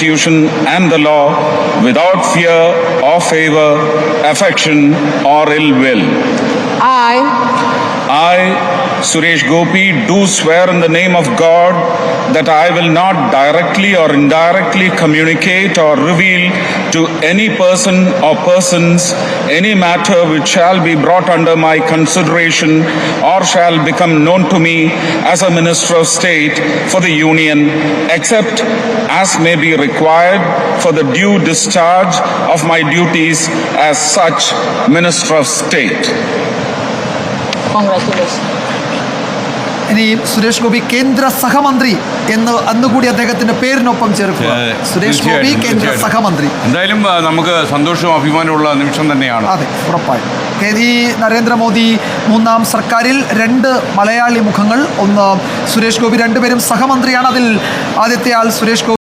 Constitution and the law without fear or favor, affection or ill will. I, Suresh Gopi, do swear in the name of God that I will not directly or indirectly communicate or reveal to any person or persons any matter which shall be brought under my consideration or shall become known to me as a Minister of State for the Union, except as may be required for the due discharge of my duties as such Minister of State. Congratulations. ഇനി സുരേഷ് ഗോപി കേന്ദ്ര സഹമന്ത്രി എന്ന് അന്നുകൂടി അദ്ദേഹത്തിന്റെ പേരിനൊപ്പം ചേർക്കുക. സുരേഷ് ഗോപി കേന്ദ്ര സഹമന്ത്രി. എന്തായാലും നമുക്ക് സന്തോഷവും അഭിമാനമുള്ള നിമിഷം തന്നെയാണ്. അതെ, ഉറപ്പായും. ഈ നരേന്ദ്രമോദി മൂന്നാം സർക്കാരിൽ 2 മലയാളി മുഖങ്ങൾ, ഒന്ന് സുരേഷ് ഗോപി, രണ്ടുപേരും സഹമന്ത്രിയാണ്. അതിൽ ആദ്യത്തെ ആൾ സുരേഷ് ഗോപി